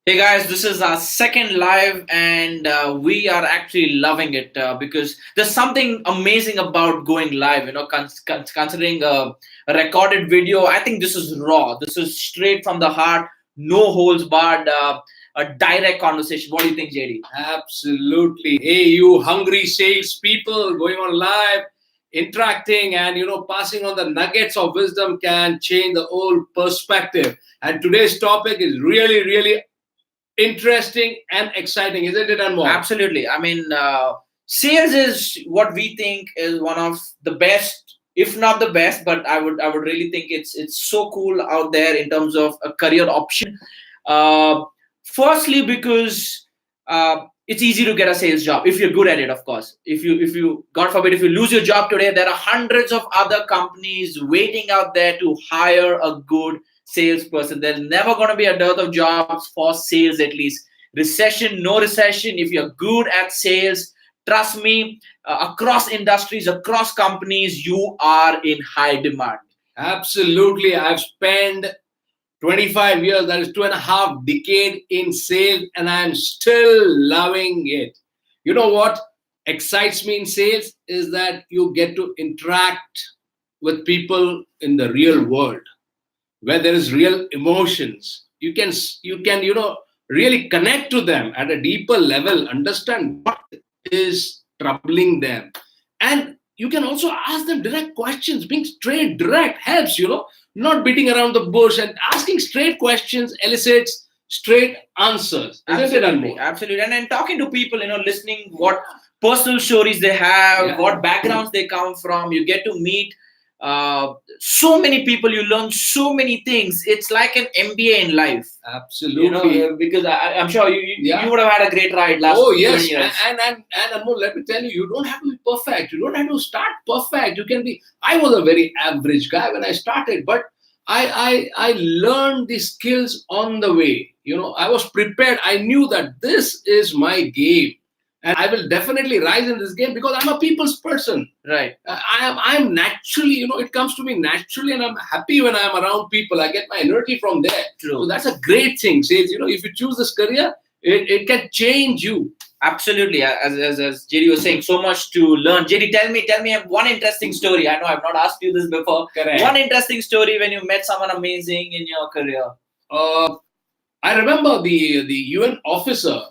Hey guys, this is our second live, and we are actually loving it because there's something amazing about going live. Considering a recorded video, I think this is raw. This is straight from the heart, no holds barred, a direct conversation. What do you think, JD? Absolutely. Hey, you hungry sales people going on live, interacting and passing on the nuggets of wisdom can change the whole perspective. And today's topic is really, really interesting and exciting, isn't it, Anmol? Absolutely. I mean, sales is what we think is one of the best, if not the best. But I would really think it's so cool out there in terms of a career option. Uh, Firstly, because it's easy to get a sales job if you're good at it. Of course, if you God forbid if you lose your job today, there are hundreds of other companies waiting out there to hire a good salesperson. There's never going to be a dearth of jobs for sales, at least. Recession, no recession, if you're good at sales, trust me, across industries, across companies, you are in high demand. Absolutely. I've spent 25 years, that is 2.5 decade in sales, and I'm still loving it. You know what excites me in sales is that you get to interact with people in the real world where there is real emotions. You can really connect to them at a deeper level, understand what is troubling them, and you can also ask them direct questions. Being straight direct helps, not beating around the bush, and asking straight questions elicits straight answers, isn't it, Absolutely, Anmol? absolutely. And talking to people, listening what personal stories they have, Yeah. what backgrounds they come from, you get to meet so many people, you learn so many things. It's like an MBA in life. Absolutely. Because I'm sure you Yeah. would have had a great ride last Oh 20 yes, years. and Anmol, let me tell you, you don't have to be perfect. You don't have to start perfect. You can be. I was a very average guy when I started, but I learned the skills on the way. I was prepared. I knew that this is my game, and I will definitely rise in this game because I'm a people's person. Right. I'm naturally, it comes to me naturally, and I'm happy when I'm around people. I get my energy from there. True. So that's a great thing. Says, if you choose this career, it can change you. Absolutely, as JD was saying, so much to learn. JD, tell me one interesting story. I know I've not asked you this before. Correct. One interesting story when you met someone amazing in your career. I remember the UN officer.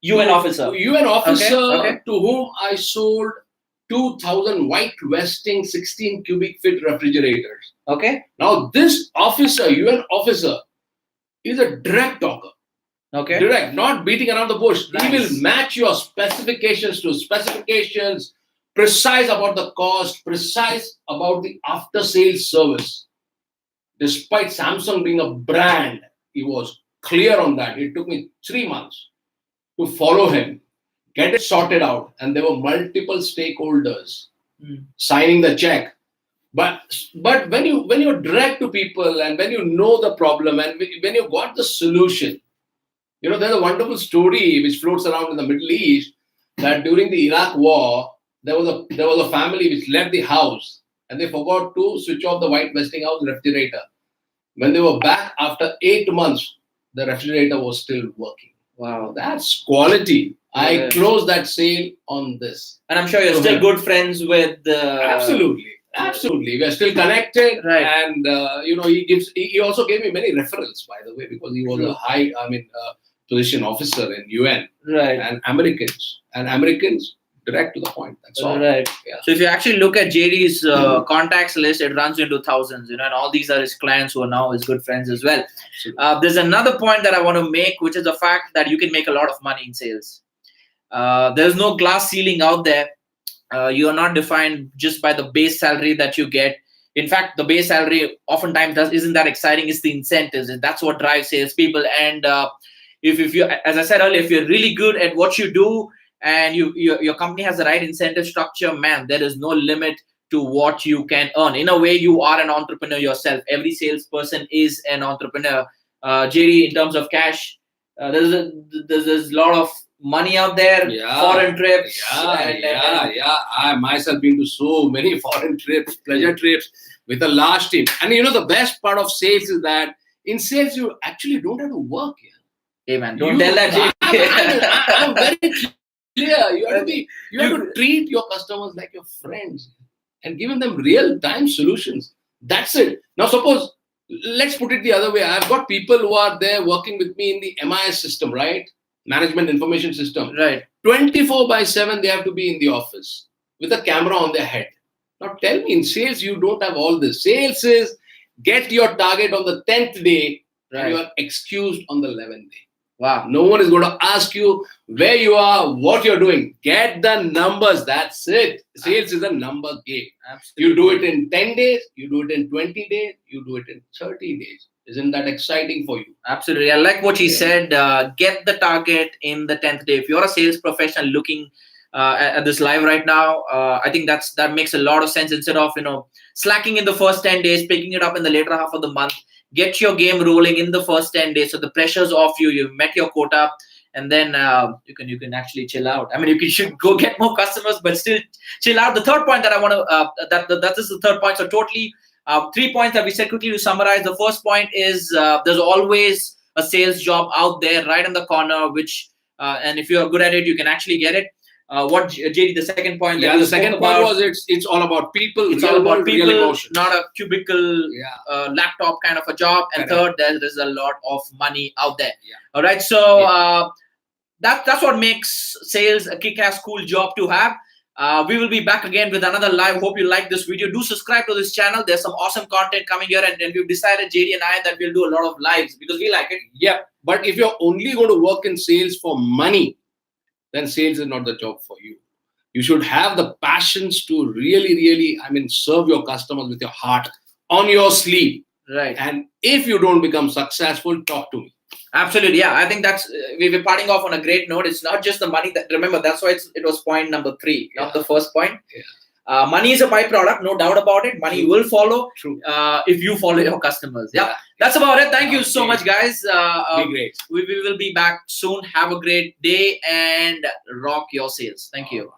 UN officer. UN officer Okay. to whom I sold 2,000 white vesting 16 cubic feet refrigerators. Okay. Now this officer, UN officer, is a direct talker. Okay. Direct, not beating around the bush. Nice. He will match your specifications to specifications, precise about the cost, precise about the after sales service. Despite Samsung being a brand, he was clear on that. It took me 3 months to follow him, get it sorted out, and there were multiple stakeholders signing the check. But when you're direct to people and when you know the problem and when you got the solution, there's a wonderful story which floats around in the Middle East that during the Iraq War, there was a family which left the house and they forgot to switch off the white Westinghouse refrigerator. When they were back after 8 months, the refrigerator was still working. Wow. That's quality. I Yeah. closed that sale on this. And I'm sure you're So still him. good friends with. Absolutely. Absolutely. We are still connected. Right. And, he also gave me many referrals, by the way, because he was a high, position officer in UN. Right. And Americans, direct to the point. That's all. Right. Yeah. So if you actually look at JD's contacts list, it runs into thousands, and all these are his clients who are now his good friends as well. There's another point that I want to make, which is the fact that you can make a lot of money in sales. There's no glass ceiling out there. You are not defined just by the base salary that you get. In fact, the base salary oftentimes isn't that exciting. It's the incentives, and that's what drives salespeople. And if you, as I said earlier, if you're really good at what you do, and your company has the right incentive structure, man, there is no limit to what you can earn. In a way, you are an entrepreneur yourself. Every salesperson is an entrepreneur. JD, in terms of cash, there's a lot of money out there. Yeah. Foreign trips. Yeah. I myself been to so many foreign trips, pleasure trips with a large team. And the best part of sales is that in sales you actually don't have to work here. Hey man, don't tell that, I'm very clear. You have to treat your customers like your friends and giving them real-time solutions. That's it. Now, suppose, let's put it the other way. I've got people who are there working with me in the MIS system, right? Management Information System. Right. 24/7, they have to be in the office with a camera on their head. Now, tell me, in sales, you don't have all this. Sales is get your target on the 10th day, and you are excused on the 11th day. Wow. No one is going to ask you where you are, what you're doing. Get the numbers. That's it. Sales is a number game. Absolutely. You do it in 10 days, you do it in 20 days, you do it in 30 days. Isn't that exciting for you? Absolutely. I like what he said. Get the target in the 10th day. If you're a sales professional looking at this live right now, I think that makes a lot of sense. Instead of slacking in the first 10 days, picking it up in the later half of the month, get your game rolling in the first 10 days. So the pressure's off you. You've met your quota, and then you can actually chill out. I mean, you should go get more customers, but still chill out. The third point that I want to that is the third point. So totally 3 points that we said quickly to summarize. The first point is there's always a sales job out there right in the corner, which and if you're good at it, you can actually get it. What JD, the second point? Yeah, the second point was it's all about people. It's all about people, not a cubicle, Yeah. laptop kind of a job. And Correct. third, there's a lot of money out there. Yeah. All right, so that's what makes sales a kick-ass cool job to have. We will be back again with another live. Hope you like this video. Do subscribe to this channel. There's some awesome content coming here, and we've decided, JD and I, that we'll do a lot of lives because we like it. Yeah, but if you're only going to work in sales for money, then sales is not the job for you. You should have the passions to really, serve your customers with your heart on your sleeve. Right. And if you don't become successful, talk to me. Absolutely, yeah. I think that's we're parting off on a great note. It's not just the money. That remember, that's why it was point number 3, not the first point. Yeah. Money is a byproduct, no doubt about it. Money will follow. True. If you follow your customers. Yeah. That's about it. Thank you so much, guys. Be great. We will be back soon. Have a great day and rock your sales. Thank you.